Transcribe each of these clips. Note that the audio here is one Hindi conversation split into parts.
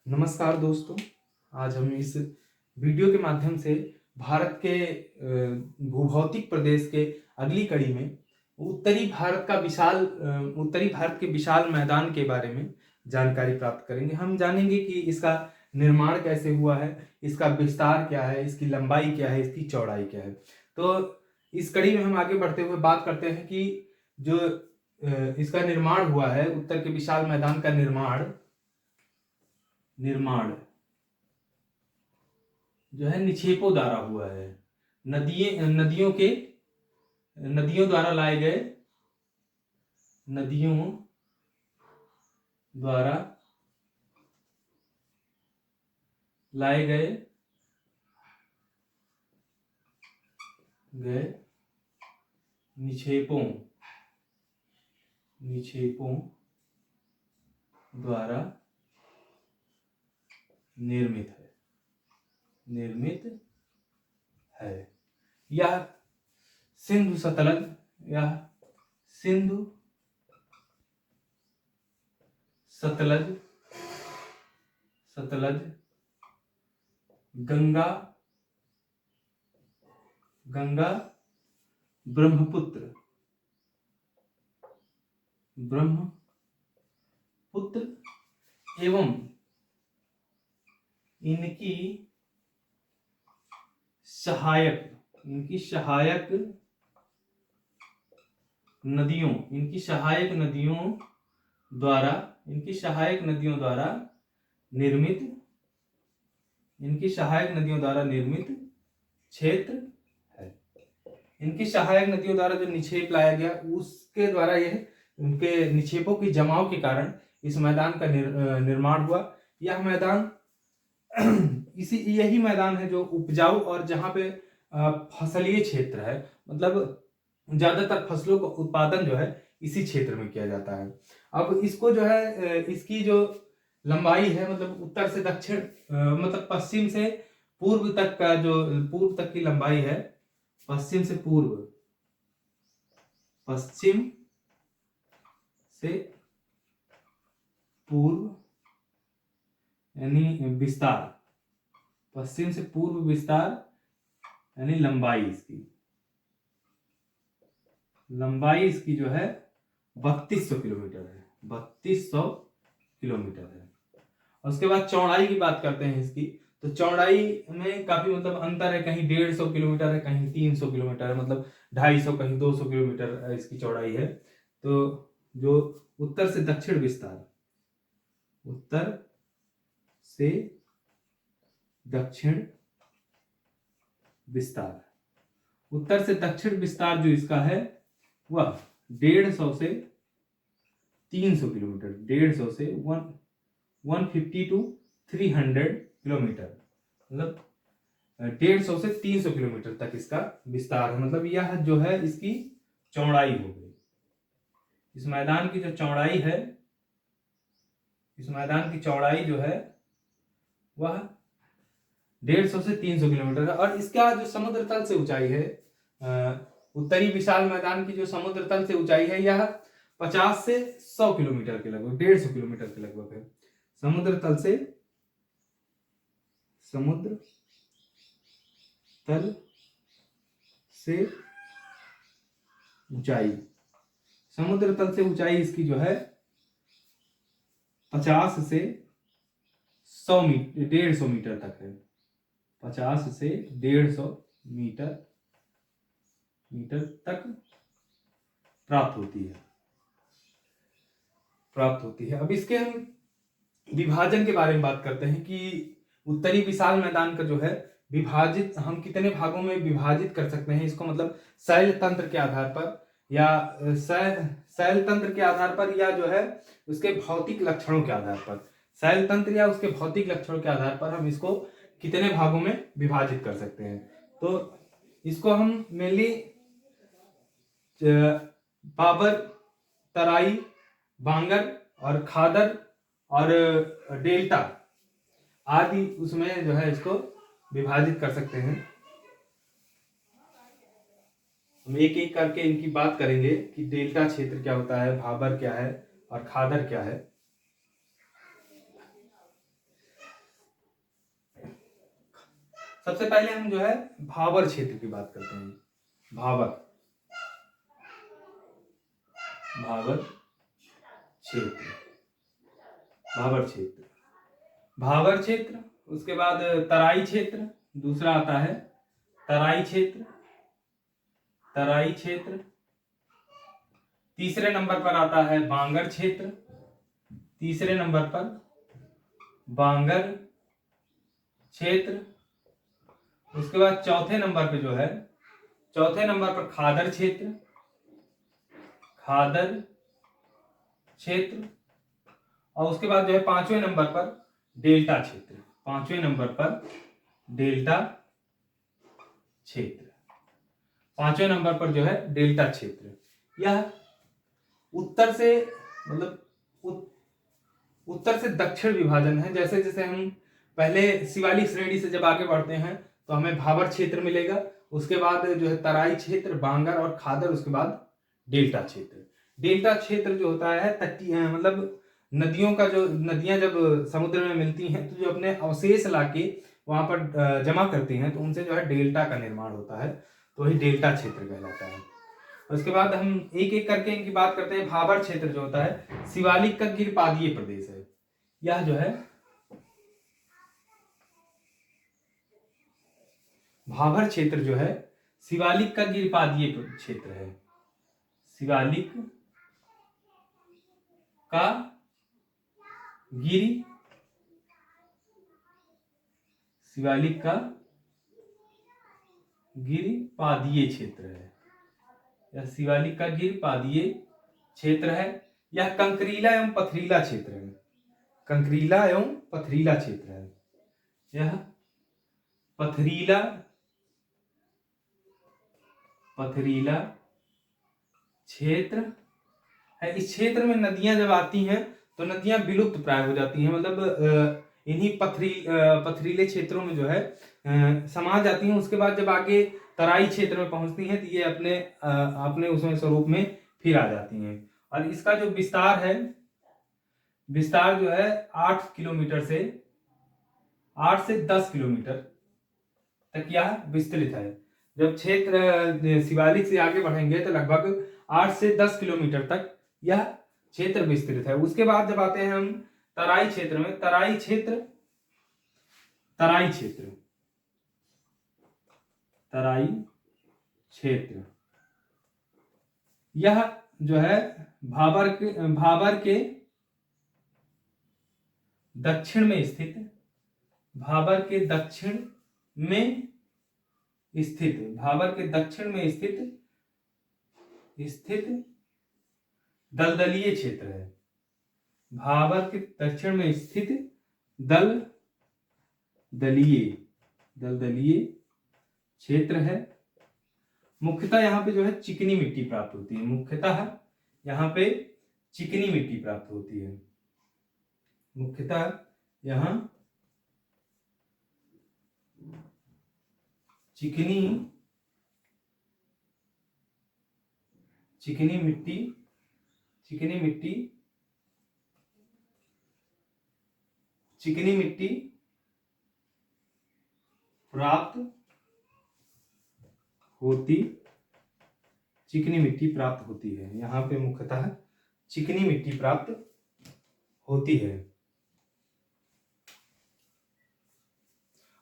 नमस्कार दोस्तों। आज हम इस वीडियो के माध्यम से भारत के भूभौतिक प्रदेश के अगली कड़ी में उत्तरी भारत के विशाल मैदान के बारे में जानकारी प्राप्त करेंगे। हम जानेंगे कि इसका निर्माण कैसे हुआ है, इसका विस्तार क्या है, इसकी लंबाई क्या है, इसकी चौड़ाई क्या है। तो इस कड़ी में हम आगे बढ़ते हुए बात करते हैं कि जो इसका निर्माण हुआ है, उत्तर के विशाल मैदान का निर्माण जो है निक्षेपों द्वारा हुआ है। नदियों द्वारा लाए गए निक्षेपों द्वारा निर्मित है। यह सिंधु सतलज गंगा ब्रह्मपुत्र एवं इनकी सहायक नदियों द्वारा निर्मित क्षेत्र है। इनकी सहायक नदियों द्वारा जो निक्षेप लाया गया, उसके द्वारा यह उनके निक्षेपों के जमाव के कारण इस मैदान का निर्माण हुआ। यह मैदान यही मैदान है जो उपजाऊ और जहां पे फसलीय क्षेत्र है, मतलब ज्यादातर फसलों का उत्पादन जो है इसी क्षेत्र में किया जाता है। अब इसको जो है इसकी जो लंबाई है, मतलब उत्तर से दक्षिण मतलब पश्चिम से पूर्व तक का जो पूर्व तक की लंबाई है, पश्चिम से पूर्व यानी विस्तार, पश्चिम से पूर्व विस्तार यानी लंबाई इसकी जो है 3200 किलोमीटर है। 3200 किलोमीटर है। और उसके बाद चौड़ाई की बात करते हैं इसकी, तो चौड़ाई में काफी मतलब अंतर है, कहीं 150 किलोमीटर है, कहीं 300 किलोमीटर है, मतलब 250 कहीं 200 किलोमीटर इसकी चौड़ाई है। तो जो उत्तर से दक्षिण विस्तार जो इसका है वह 150 से 300 किलोमीटर, 150 to 300 किलोमीटर, मतलब 150 से 300 किलोमीटर तक इसका विस्तार है। मतलब यह जो है इसकी चौड़ाई हो गई। इस मैदान की जो चौड़ाई है, जो है वह 150 से 300 किलोमीटर है। और इसका जो समुद्र तल से ऊंचाई है, उत्तरी विशाल मैदान की जो समुद्र तल से ऊंचाई है, यह 50 से 100 किलोमीटर के लगभग, 150 किलोमीटर के लगभग है। समुद्र तल से ऊंचाई इसकी जो है 50 से 150 मीटर तक है। 50 से 150 मीटर तक प्राप्त होती है। अब इसके हम विभाजन के बारे में बात करते हैं कि उत्तरी विशाल मैदान का जो है हम कितने भागों में विभाजित कर सकते हैं इसको, मतलब शैल तंत्र के आधार पर या शैल तंत्र के आधार पर, या जो है उसके भौतिक लक्षणों के आधार पर, शैल तंत्र या उसके भौतिक लक्षणों के आधार पर हम इसको कितने भागों में विभाजित कर सकते हैं। तो इसको हम मेनली बाबर, तराई, बांगर और खादर और डेल्टा आदि उसमें जो है इसको विभाजित कर सकते हैं। हम एक एक करके इनकी बात करेंगे कि डेल्टा क्षेत्र क्या होता है, भाबर क्या है और खादर क्या है। सबसे पहले हम जो है भाबर क्षेत्र की बात करते हैं। भाबर भाबर क्षेत्र भाबर क्षेत्र भाबर क्षेत्र, उसके बाद तराई क्षेत्र, दूसरा आता है तराई क्षेत्र। तराई क्षेत्र, तीसरे नंबर पर आता है बांगर क्षेत्र। तीसरे नंबर पर बांगर क्षेत्र। उसके बाद चौथे नंबर पे जो है, चौथे नंबर पर खादर क्षेत्र। खादर क्षेत्र। और उसके बाद जो है पांचवें नंबर पर डेल्टा क्षेत्र। पांचवें नंबर पर डेल्टा क्षेत्र। पांचवें नंबर पर जो है डेल्टा क्षेत्र। यह उत्तर से मतलब उत्तर से दक्षिण विभाजन है। जैसे जैसे हम पहले शिवालिक श्रेणी से जब आगे बढ़ते हैं तो हमें भाबर क्षेत्र मिलेगा, उसके बाद जो है तराई क्षेत्र, बांगर और खादर, उसके बाद डेल्टा क्षेत्र। डेल्टा क्षेत्र जो होता है तटीय, मतलब नदियों का जो, नदियां जब समुद्र में मिलती हैं तो जो अपने अवशेष लाके वहां पर जमा करती हैं तो उनसे जो है डेल्टा का निर्माण होता है, तो वही डेल्टा क्षेत्र कहलाता है। उसके बाद हम एक एक करके इनकी बात करते हैं। भाबर क्षेत्र जो होता है शिवालिक का गिरिपादीय प्रदेश है। यह जो है भाबर क्षेत्र जो है शिवालिक का गिरिपादीय क्षेत्र है। शिवालिक का गिरि शिवालिक का गिरिपादीय क्षेत्र है। यह शिवालिक का गिरिपादीय क्षेत्र है। यह कंकरीला एवं पथरीला क्षेत्र है। कंकरीला एवं पथरीला क्षेत्र है। यह पथरीला पथरीला क्षेत्र है। इस क्षेत्र में नदियां जब आती हैं तो नदियां विलुप्त प्राय हो जाती हैं, मतलब इन्हीं पथरीले क्षेत्रों में जो है समा जाती हैं। उसके बाद जब आगे तराई क्षेत्र में पहुंचती हैं तो ये अपने अपने उसमें स्वरूप में फिर आ जाती हैं। और इसका जो विस्तार है, विस्तार जो है 8 किलोमीटर से 8 से 10 किलोमीटर तक यह विस्तृत है। जब क्षेत्र शिवालिक से आगे बढ़ेंगे तो लगभग 8 से 10 किलोमीटर तक यह क्षेत्र विस्तृत है। उसके बाद जब आते हैं हम तराई क्षेत्र में, तराई क्षेत्र तराई क्षेत्र तराई क्षेत्र यह जो है भाबर के दक्षिण में स्थित, भाबर के दक्षिण में स्थित, भाबर के दक्षिण में स्थित दलदलीय क्षेत्र है। भाबर के दक्षिण में स्थित दलदलीय क्षेत्र है। मुख्यतः यहाँ पे जो है चिकनी मिट्टी प्राप्त होती है। मुख्यतः यहाँ पे चिकनी मिट्टी प्राप्त होती है। मुख्यतः यहाँ चिकनी मिट्टी प्राप्त होती है। यहाँ पे मुख्यतः चिकनी मिट्टी प्राप्त होती है।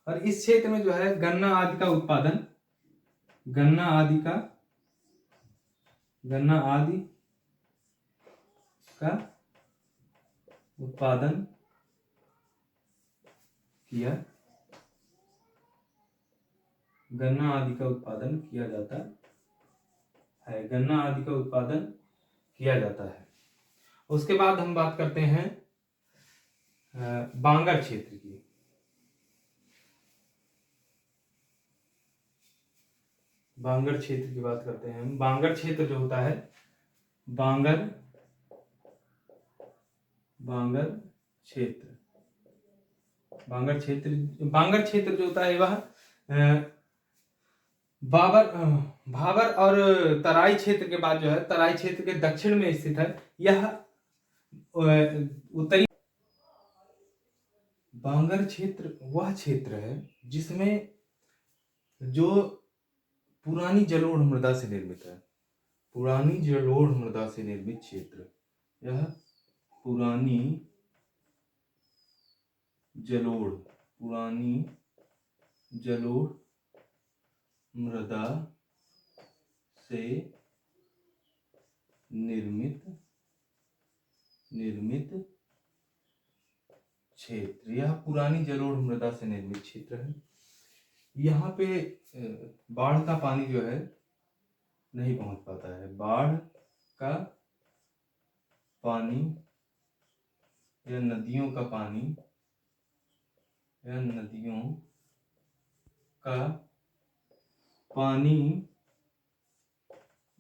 और इस क्षेत्र में जो है गन्ना आदि का उत्पादन किया जाता है। गन्ना आदि का उत्पादन किया जाता है। उसके बाद हम बात करते हैं बांगर क्षेत्र की। बांगर क्षेत्र की बात करते हैं हम। बांगर क्षेत्र जो होता है, बांगर क्षेत्र जो होता है वह भाबर और तराई क्षेत्र के बाद जो है तराई क्षेत्र के दक्षिण में स्थित है। यह उत्तरी बांगर क्षेत्र वह क्षेत्र है जिसमें जो पुरानी जलोढ़ मृदा से निर्मित है, पुरानी जलोढ़ मृदा से निर्मित क्षेत्र, यह पुरानी जलोढ़ मृदा से निर्मित क्षेत्र, यह पुरानी जलोढ़ मृदा से निर्मित क्षेत्र है। यहाँ पे बाढ़ का पानी जो है नहीं पहुंच पाता है। बाढ़ का पानी या नदियों का पानी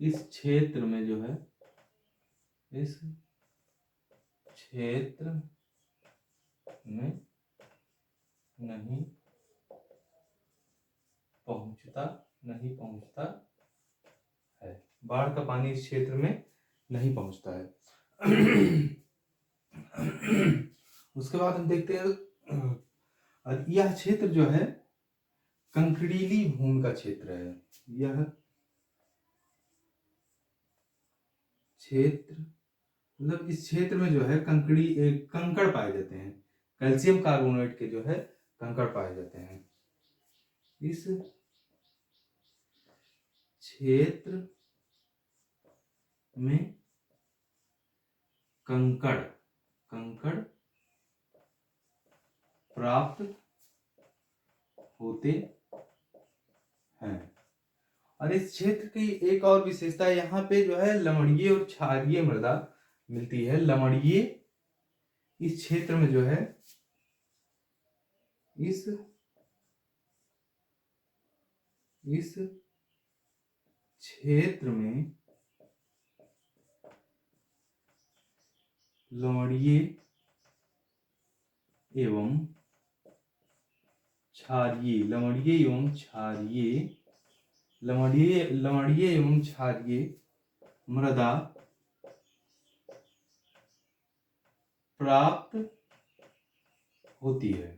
इस क्षेत्र में जो है, इस क्षेत्र में नहीं पहुंचता है। बाढ़ का पानी इस क्षेत्र में नहीं पहुंचता है। उसके बाद हम देखते हैं, यह क्षेत्र जो है कंकड़ीली भूमि का क्षेत्र है। यह क्षेत्र मतलब इस क्षेत्र में जो है कंकड़ पाए जाते हैं, कैल्शियम कार्बोनेट के जो है कंकड़ पाए जाते हैं। इस क्षेत्र में कंकड़ प्राप्त होते हैं। और इस क्षेत्र की एक और विशेषता, यहाँ पे जो है लवणीय और क्षारीय मृदा मिलती है। लवणीय इस क्षेत्र में जो है, इस क्षेत्र में लवणीय एवं क्षारीय मृदा प्राप्त होती है,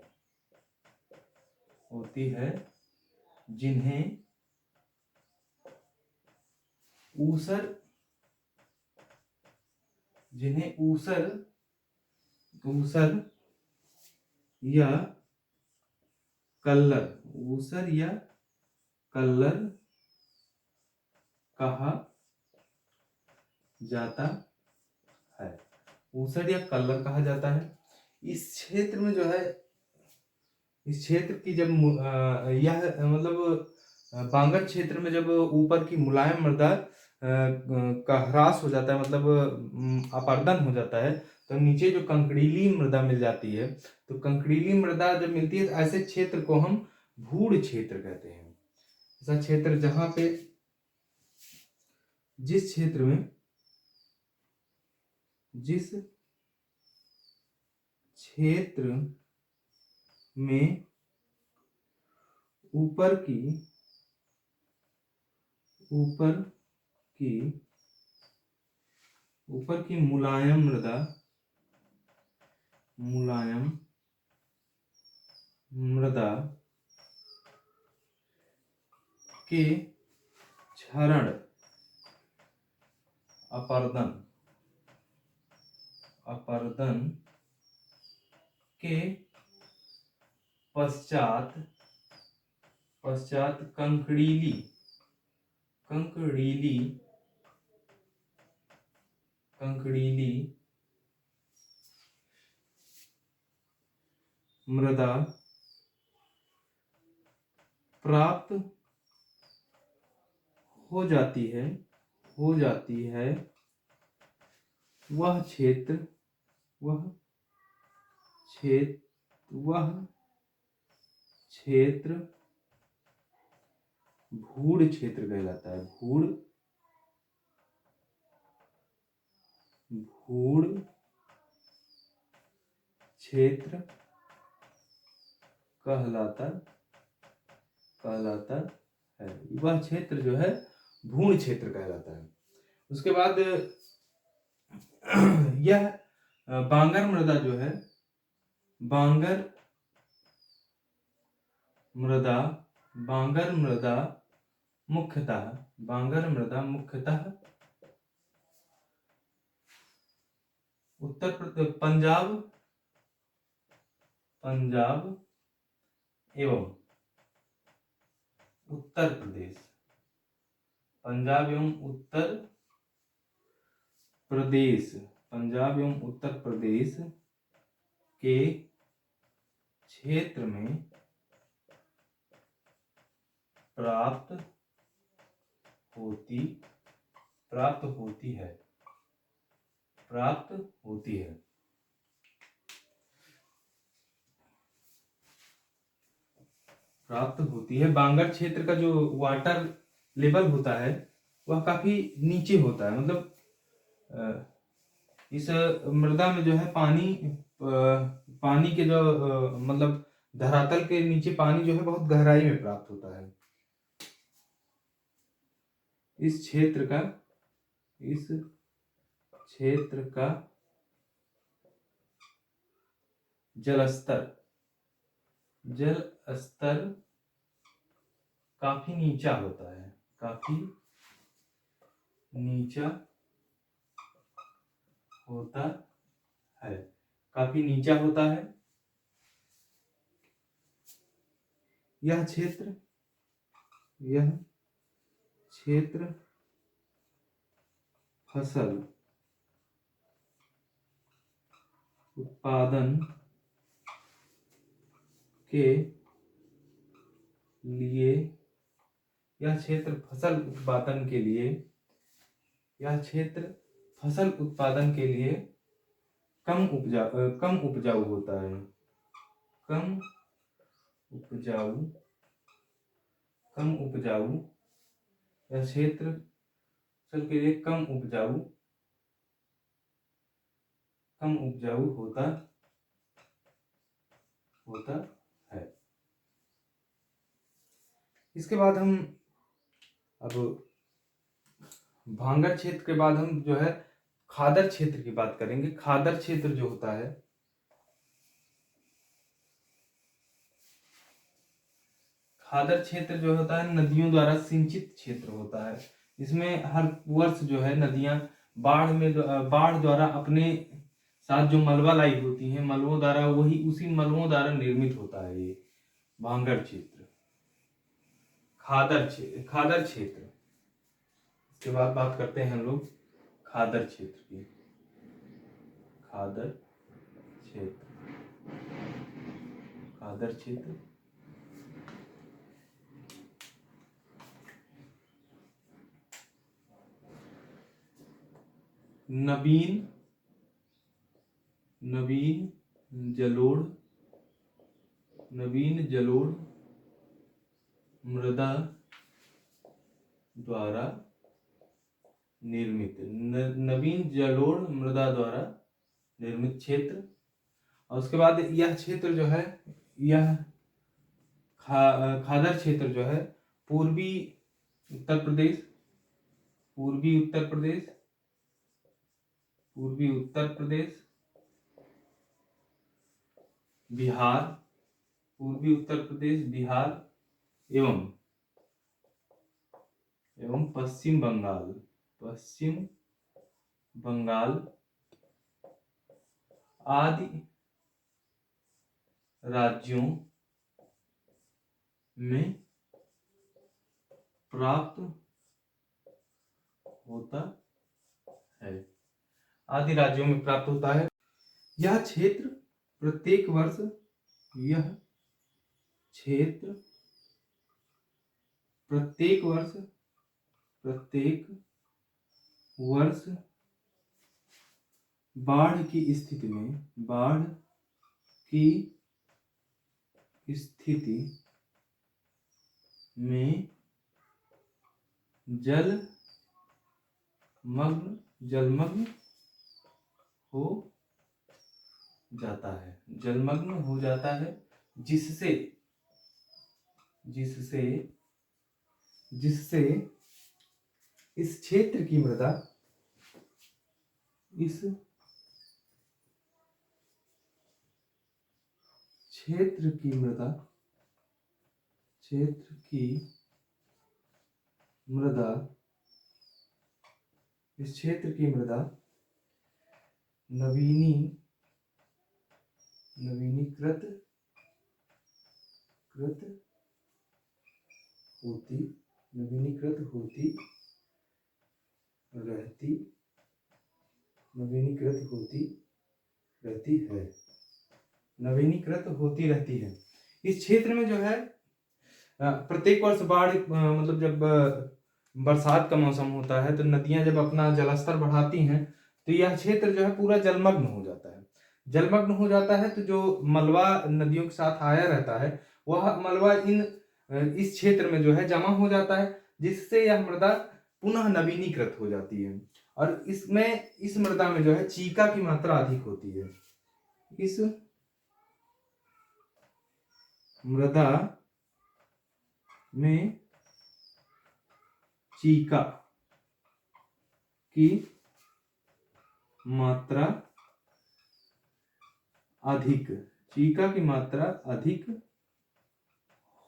जिन्हें ऊसर या कल्लर कहा जाता है। ऊसर या कल्लर कहा जाता है। इस क्षेत्र में जो है, इस क्षेत्र की जब यह मतलब बांगर क्षेत्र में जब ऊपर की मुलायम मृदा का ह्रास हो जाता है, मतलब अपरदन हो जाता है, तो नीचे जो कंकड़ीली मृदा मिल जाती है। तो कंकड़ीली मृदा जब मिलती है, तो ऐसे क्षेत्र को हम भूड़ क्षेत्र कहते हैं। ऐसा क्षेत्र जहां पे जिस क्षेत्र में ऊपर की मुलायम मृदा के क्षरण अपरदन के पश्चात कंकड़ीली मृदा प्राप्त हो जाती है। वह क्षेत्र भूड़ क्षेत्र कहलाता है। भूड़ क्षेत्र कहलाता है। वह क्षेत्र जो है भूड़ क्षेत्र कहलाता है। उसके बाद यह बांगर मृदा जो है, बांगर मृदा बांगर मृदा मुख्यतः उत्तर प्रदेश, पंजाब एवं उत्तर प्रदेश, पंजाब एवं उत्तर प्रदेश के क्षेत्र में प्राप्त होती है। बांगर क्षेत्र का जो वाटर लेवल होता है वह काफी नीचे होता है, मतलब इस मृदा में जो है पानी के जो मतलब धरातल के नीचे पानी जो है बहुत गहराई में प्राप्त होता है। इस क्षेत्र का जल स्तर काफी नीचा होता है, काफी नीचा होता है। यह क्षेत्र फसल उत्पादन के लिए कम उपजाऊ होता है। यह क्षेत्र फसल के लिए कम उपजाऊ होता है। इसके बाद हम अब भांगर क्षेत्र के बाद हम जो है खादर क्षेत्र की बात करेंगे। खादर क्षेत्र जो होता है, नदियों द्वारा सिंचित क्षेत्र होता है। इसमें हर वर्ष जो है नदियां बाढ़ द्वारा अपने साथ जो मलबा लाई होती हैं, उसी मलबों द्वारा निर्मित होता है ये भांगर क्षेत्र, खादर क्षेत्र। इसके बाद बात करते हैं हम लोग खादर क्षेत्र की। खादर क्षेत्र नवीन जलोढ़ मृदा द्वारा निर्मित क्षेत्र। और उसके बाद यह क्षेत्र जो है, यह खादर क्षेत्र जो है पूर्वी उत्तर प्रदेश, बिहार एवं पश्चिम बंगाल आदि राज्यों में प्राप्त होता है। यह क्षेत्र प्रत्येक वर्ष बाढ़ की स्थिति में जलमग्न हो जाता है, जिससे इस क्षेत्र की मृदा क्षेत्र की मृदा, इस क्षेत्र की मृदा नवीनीकृत होती रहती है। नवीनीकृत होती रहती है। इस क्षेत्र में जो है प्रत्येक वर्ष बाढ़ मतलब जब बरसात का मौसम होता है तो नदियां जब अपना जलस्तर बढ़ाती हैं तो यह क्षेत्र जो है पूरा जलमग्न हो जाता है। जलमग्न हो जाता है तो जो मलबा नदियों के साथ आया रहता है वह मलबा इस क्षेत्र में जो है जमा हो जाता है, जिससे यह मृदा पुनः नवीनीकृत हो जाती है। और इस मृदा में जो है चीका की मात्रा अधिक होती है। इस मृदा में चीका की मात्रा अधिक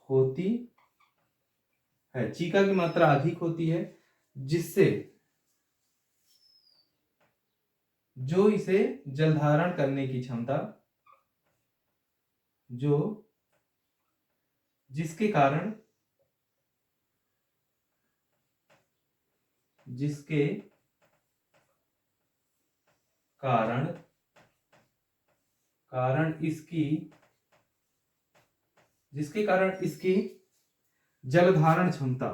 होती है। चीका की मात्रा अधिक होती है, जिससे जो इसे जलधारण करने की क्षमता, जिसके कारण इसकी जलधारण क्षमता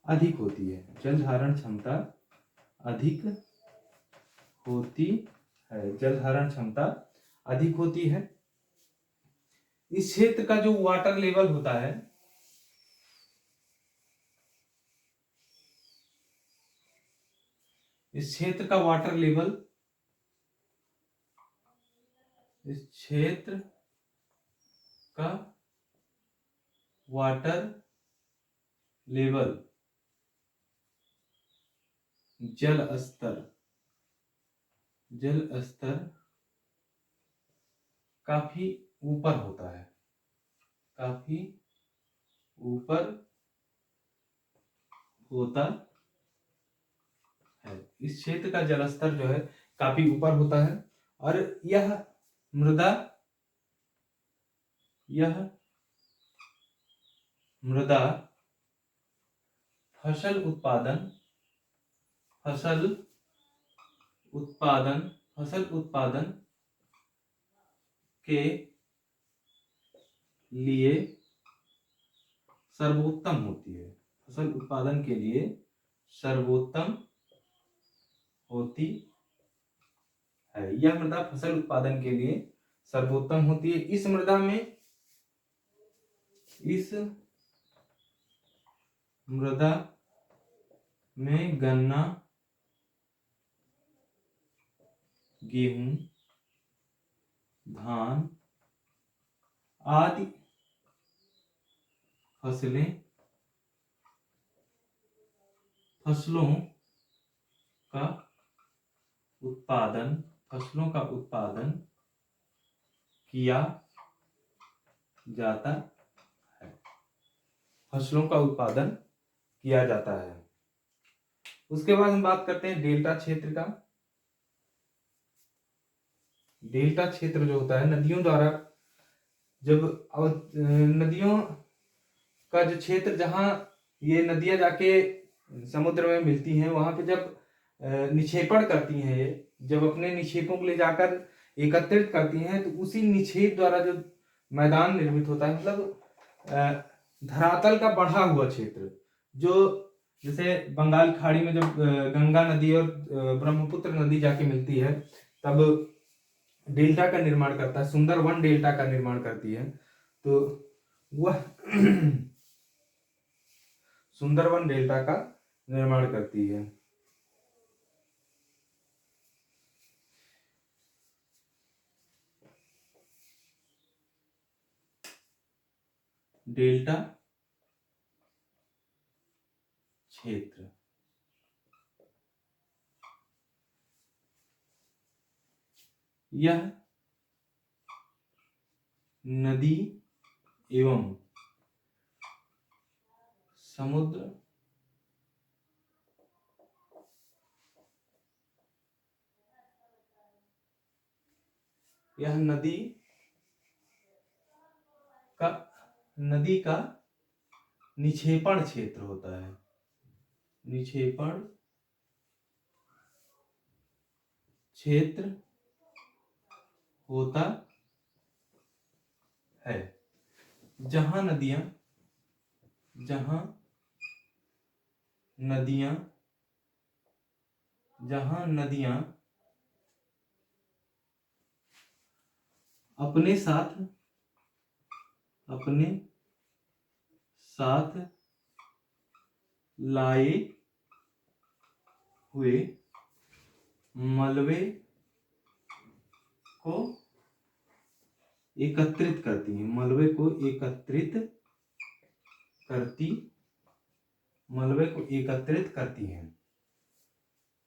अधिक होती है। जलधारण क्षमता अधिक होती है। इस क्षेत्र का जो वाटर लेवल होता है, इस क्षेत्र का वाटर लेवल जल स्तर काफी ऊपर होता है। इस क्षेत्र का जलस्तर जो है काफी ऊपर होता है और यह मृदा फसल उत्पादन के लिए सर्वोत्तम होती है। फसल उत्पादन के लिए सर्वोत्तम होती है। यह मृदा फसल उत्पादन के लिए सर्वोत्तम होती है। इस मृदा में गन्ना, गेहूं, धान आदि फसलों का उत्पादन किया जाता है। उसके बाद हम बात करते हैं डेल्टा क्षेत्र का। डेल्टा क्षेत्र जो होता है नदियों द्वारा नदियों का जो क्षेत्र जहां ये नदियां जाके समुद्र में मिलती हैं, वहां पे जब निक्षेपण करती हैं, ये जब अपने निक्षेपों को ले जाकर एकत्रित करती हैं तो उसी निक्षेप द्वारा जो मैदान निर्मित होता है, मतलब धरातल का बढ़ा हुआ क्षेत्र, जो जैसे बंगाल खाड़ी में जब गंगा नदी और ब्रह्मपुत्र नदी जाके मिलती है तब डेल्टा का निर्माण करता है, सुंदरवन डेल्टा का निर्माण करती है, तो वह सुंदरवन डेल्टा का निर्माण करती है। डेल्टा क्षेत्र यह नदी एवं समुद्र यह नदी का निक्षेपण क्षेत्र होता है। निक्षेपण क्षेत्र होता है। जहां नदियां अपने साथ लाए हुए मलबे को एकत्रित करती हैं। मलबे को एकत्रित करती हैं।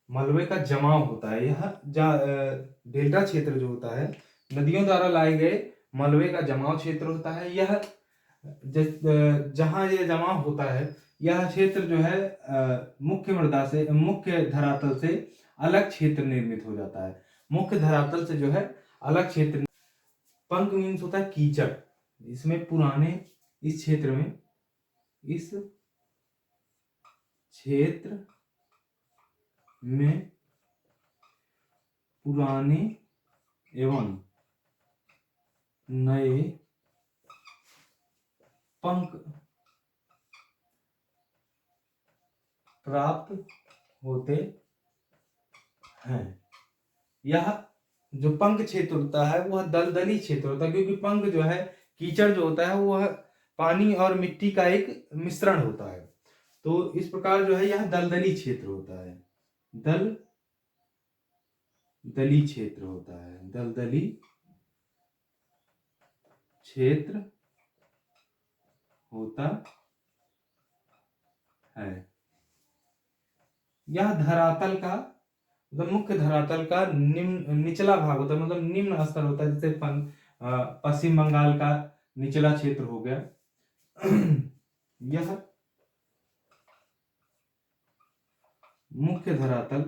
मलबे का जमाव होता है। यह डेल्टा क्षेत्र जो होता है, नदियों द्वारा लाए गए मलबे का जमाव क्षेत्र होता है। यह जहां यह जमाव होता है, यह क्षेत्र जो है मुख्य धरातल से अलग क्षेत्र निर्मित हो जाता है। मुख्य धरातल से जो है अलग क्षेत्र। पंक मीन्स होता है कीचड़। इसमें इस क्षेत्र में पुराने एवं नए पंख प्राप्त होते हैं। यह जो पंख क्षेत्र होता है वह दलदली क्षेत्र होता है, क्योंकि पंख जो है, कीचड़ जो होता है, वह पानी और मिट्टी का एक मिश्रण होता है। तो इस प्रकार जो है यह दलदली क्षेत्र होता है। दलदली क्षेत्र होता है। दलदली क्षेत्र होता है। यह धरातल का मतलब मुख्य धरातल का निचला भाग होता है, मतलब निम्न स्तर होता है। जैसे पश्चिम बंगाल का निचला क्षेत्र हो गया। यह मुख्य धरातल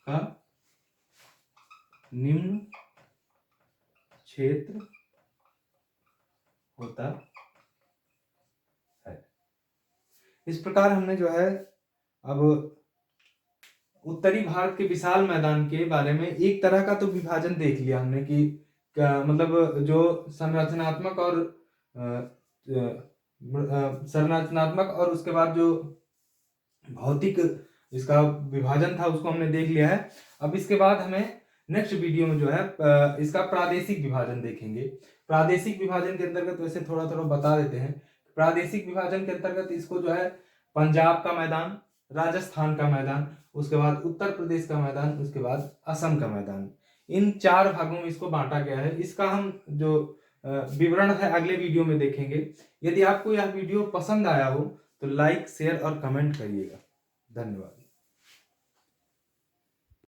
का निम्न क्षेत्र होता है। इस प्रकार हमने जो है अब उत्तरी भारत के विशाल मैदान के बारे में एक तरह का तो विभाजन देख लिया हमने कि मतलब जो संरचनात्मक और उसके बाद जो भौतिक इसका विभाजन था उसको हमने देख लिया है। अब इसके बाद हमें नेक्स्ट वीडियो में जो है इसका प्रादेशिक विभाजन देखेंगे। प्रादेशिक विभाजन के अंतर्गत वैसे थोड़ा बता देते हैं। प्रादेशिक विभाजन के अंतर्गत इसको जो है पंजाब का मैदान, राजस्थान का मैदान, उसके बाद उत्तर प्रदेश का मैदान, उसके बाद असम का मैदान, इन 4 भागों में इसको बांटा गया है। इसका हम जो विवरण है अगले वीडियो में देखेंगे। यदि आपको यह वीडियो पसंद आया हो तो लाइक, शेयर और कमेंट करिएगा। धन्यवाद।